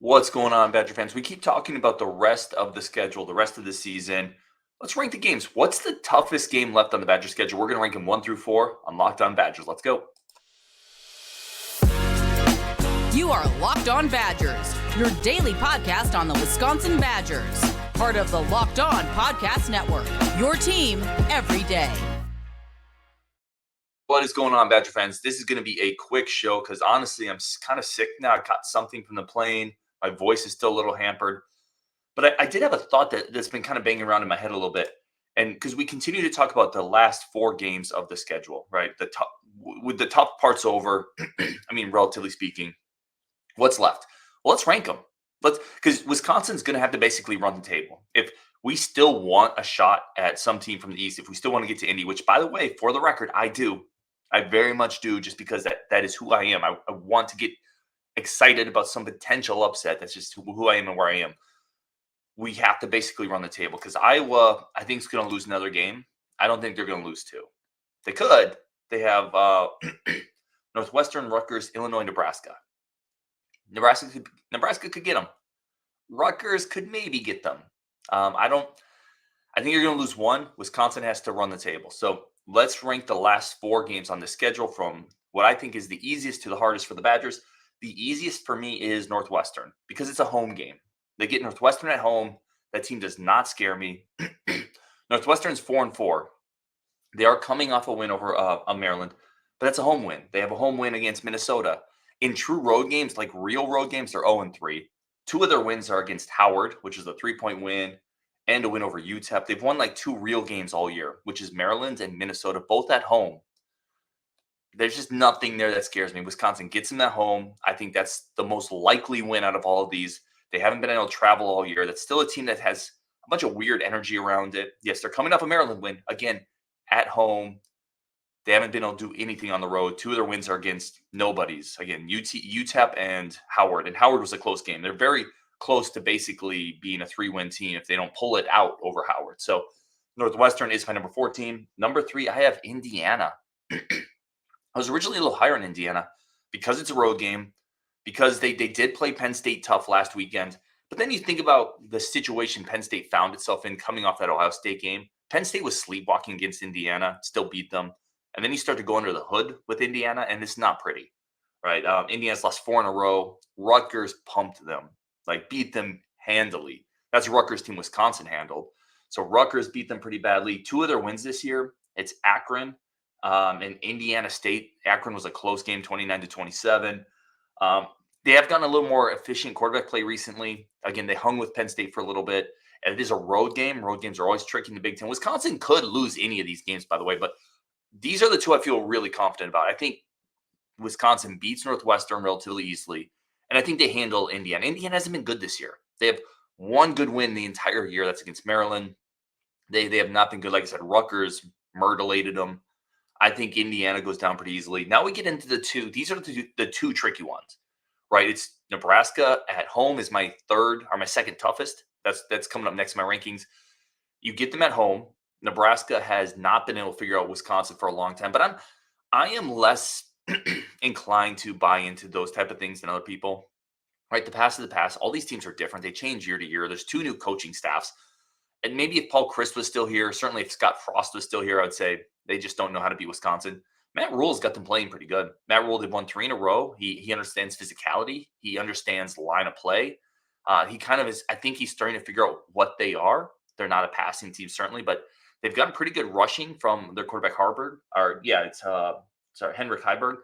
What's going on, Badger fans? We keep talking about the rest of the schedule, the rest of the season. Let's rank the games. What's the toughest game left on the Badger schedule? We're going to rank them 1 through 4 on Locked On Badgers. Let's go. You are Locked On Badgers, your daily podcast on the Wisconsin Badgers. Part of the Locked On Podcast Network, your team every day. What is going on, Badger fans? This is going to be a quick show because honestly, I'm kind of sick now. I caught something from the plane. My voice is still a little hampered. But I did have a thought that's been kind of banging around in my head a little bit. And because we continue to talk about the last 4 games of the schedule, right? With the tough parts over, I mean, relatively speaking, what's left? Well, let's rank them. Because Wisconsin's going to have to basically run the table. If we still want a shot at some team from the East, if we still want to get to Indy, which, by the way, for the record, I do. I very much do, just because that is who I am. I want to get excited about some potential upset. That's just who I am and where I am. We have to basically run the table because Iowa, I think, is going to lose another game. I don't think they're going to lose 2. They could. They have Northwestern, Rutgers, Illinois, Nebraska. Nebraska could get them. Rutgers could maybe get them. I think you're going to lose 1. Wisconsin has to run the table. So let's rank the last 4 games on the schedule from what I think is the easiest to the hardest for the Badgers. The easiest for me is Northwestern because it's a home game. They get Northwestern at home. That team does not scare me. Northwestern's 4-4. They are coming off a win over Maryland, but that's a home win. They have a home win against Minnesota. In true road games, like real road games, they're 0-3. 2 of their wins are against Howard, which is a 3-point win, and a win over UTEP. They've won like 2 real games all year, which is Maryland and Minnesota, both at home. There's just nothing there that scares me. Wisconsin gets them at home. I think that's the most likely win out of all of these. They haven't been able to travel all year. That's still a team that has a bunch of weird energy around it. Yes, they're coming off a Maryland win. Again, at home. They haven't been able to do anything on the road. 2 of their wins are against nobodies. Again, UTEP and Howard. And Howard was a close game. They're very close to basically being a 3-win team if they don't pull it out over Howard. So Northwestern is my number 4 team. Number 3, I have Indiana. I was originally a little higher in Indiana because it's a road game, because they did play Penn State tough last weekend. But then you think about the situation Penn State found itself in coming off that Ohio State game. Penn State was sleepwalking against Indiana, still beat them. And then you start to go under the hood with Indiana, and it's not pretty, right? Indiana's lost 4 in a row. Rutgers pumped them, like beat them handily. That's Rutgers team Wisconsin handled. So Rutgers beat them pretty badly. 2 of their wins this year, it's Akron and Indiana State. Akron was a close game, 29-27. They have gotten a little more efficient quarterback play recently. Again, they hung with Penn State for a little bit. And it is a road game. Road games are always tricky in the Big Ten. Wisconsin could lose any of these games, by the way, but these are the 2 I feel really confident about. I think Wisconsin beats Northwestern relatively easily, and I think they handle Indiana. Indiana hasn't been good this year. They have 1 good win the entire year. That's against Maryland. They have not been good. Like I said, Rutgers murderlated them. I think Indiana goes down pretty easily. Now we get into the 2. These are the 2 tricky ones, right? It's Nebraska at home is my second toughest. That's coming up next in my rankings. You get them at home. Nebraska has not been able to figure out Wisconsin for a long time, but I am less inclined to buy into those type of things than other people. Right, the past is the past. All these teams are different. They change year to year. There's 2 new coaching staffs, and maybe if Paul Chryst was still here, certainly if Scott Frost was still here, I would say they just don't know how to beat Wisconsin. Matt Rule's got them playing pretty good. Matt Rule, they've won 3 in a row. He understands physicality. He understands line of play. He kind of is. I think he's starting to figure out what they are. They're not a passing team, certainly, but they've gotten pretty good rushing from their quarterback Henrik Heiberg.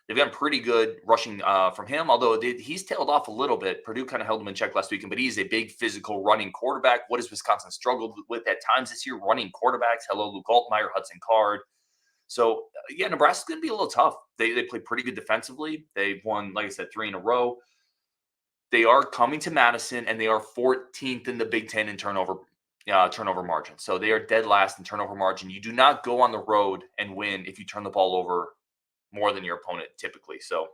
They've gotten pretty good rushing from him, although he's tailed off a little bit. Purdue kind of held him in check last weekend, but he's a big physical running quarterback. What has Wisconsin struggled with at times this year? Running quarterbacks. Hello, Luke Altmaier, Hudson Card. So, yeah, Nebraska's going to be a little tough. They play pretty good defensively. They've won, like I said, 3 in a row. They are coming to Madison, and they are 14th in the Big Ten in turnover margin. So they are dead last in turnover margin. You do not go on the road and win if you turn the ball over more than your opponent typically. So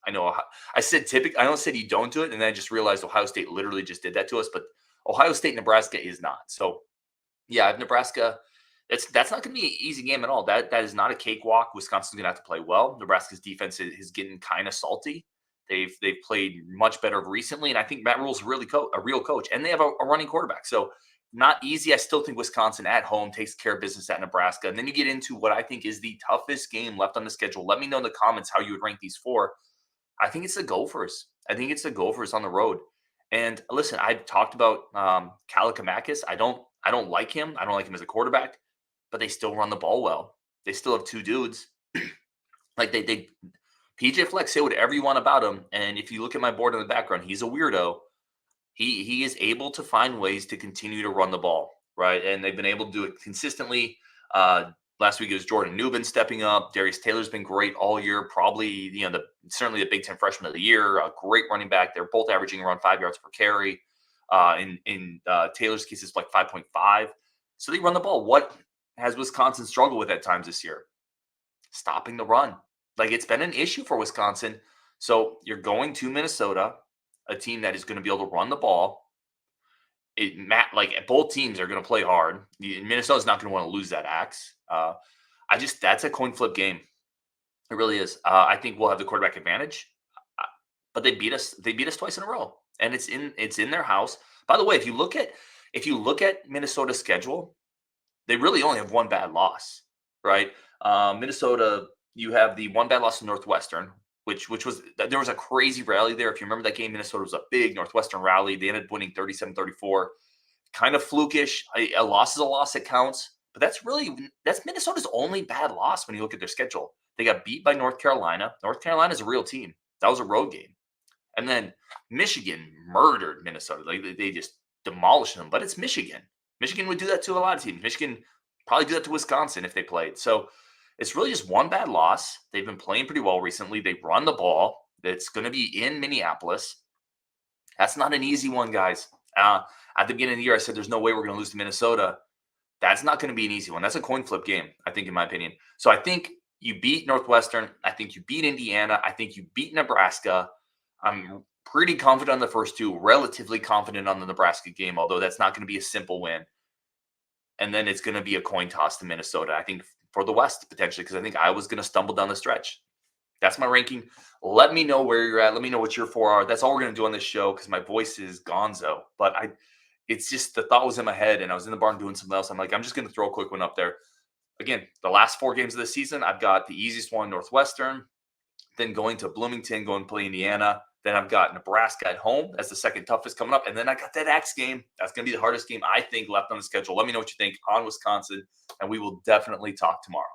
I know I said typically. I almost said you don't do it, and then I just realized Ohio State literally just did that to us. But Ohio State, Nebraska is not. So yeah, I have Nebraska. That's not going to be an easy game at all. That is not a cakewalk. Wisconsin's going to have to play well. Nebraska's defense is getting kind of salty. They've played much better recently, and I think Matt Rule's really a real coach, and they have a running quarterback. So not easy. I still think Wisconsin at home takes care of business at Nebraska. And then you get into what I think is the toughest game left on the schedule. Let me know in the comments how you would rank these four. I think it's the Gophers. I think it's the Gophers on the road. And listen, I've talked about Kalikamakis. I don't like him. I don't like him as a quarterback, but they still run the ball well. They still have two dudes. Like they PJ Fleck, say whatever you want about him. And if you look at my board in the background, he's a weirdo. He is able to find ways to continue to run the ball, right? And they've been able to do it consistently. Last week it was Jordan Newman stepping up. Darius Taylor's been great all year. Probably, certainly the Big Ten Freshman of the Year. A great running back. They're both averaging around 5 yards per carry. In Taylor's case, it's like 5.5. So they run the ball. What has Wisconsin struggled with at times this year? Stopping the run. Like, it's been an issue for Wisconsin. So you're going to Minnesota, a team that is going to be able to run the ball. Both teams are going to play hard. Minnesota's not going to want to lose that axe. That's a coin flip game. It really is. I think we'll have the quarterback advantage, but they beat us. They beat us twice in a row, and it's in their house. By the way, if you look at Minnesota's schedule, they really only have one bad loss, right? Minnesota, you have the one bad loss to Northwestern, which was, there was a crazy rally there. If you remember that game, Minnesota was a big Northwestern rally. They ended up winning 37-34. Kind of flukish. A loss is a loss that counts. But that's Minnesota's only bad loss when you look at their schedule. They got beat by North Carolina. North Carolina's a real team. That was a road game. And then Michigan murdered Minnesota. They just demolished them. But it's Michigan. Michigan would do that to a lot of teams. Michigan probably do that to Wisconsin if they played. So it's really just one bad loss. They've been playing pretty well recently. They run the ball. It's going to be in Minneapolis. That's not an easy one, guys. At the beginning of the year, I said there's no way we're going to lose to Minnesota. That's not going to be an easy one. That's a coin flip game, I think, in my opinion. So I think you beat Northwestern. I think you beat Indiana. I think you beat Nebraska. I'm pretty confident on the first two, relatively confident on the Nebraska game, although that's not going to be a simple win. And then it's going to be a coin toss to Minnesota, I think, for the West, potentially, because I think Iowa's going to stumble down the stretch. That's my ranking. Let me know where you're at. Let me know what your four are. That's all we're going to do on this show because my voice is gonzo. But it's just the thought was in my head, and I was in the barn doing something else. I'm like, I'm just going to throw a quick one up there. Again, the last 4 games of the season, I've got the easiest one, Northwestern, then going to Bloomington, going to play Indiana. Then I've got Nebraska at home. That's the second toughest coming up. And then I got that Axe game. That's going to be the hardest game, I think, left on the schedule. Let me know what you think on Wisconsin, and we will definitely talk tomorrow.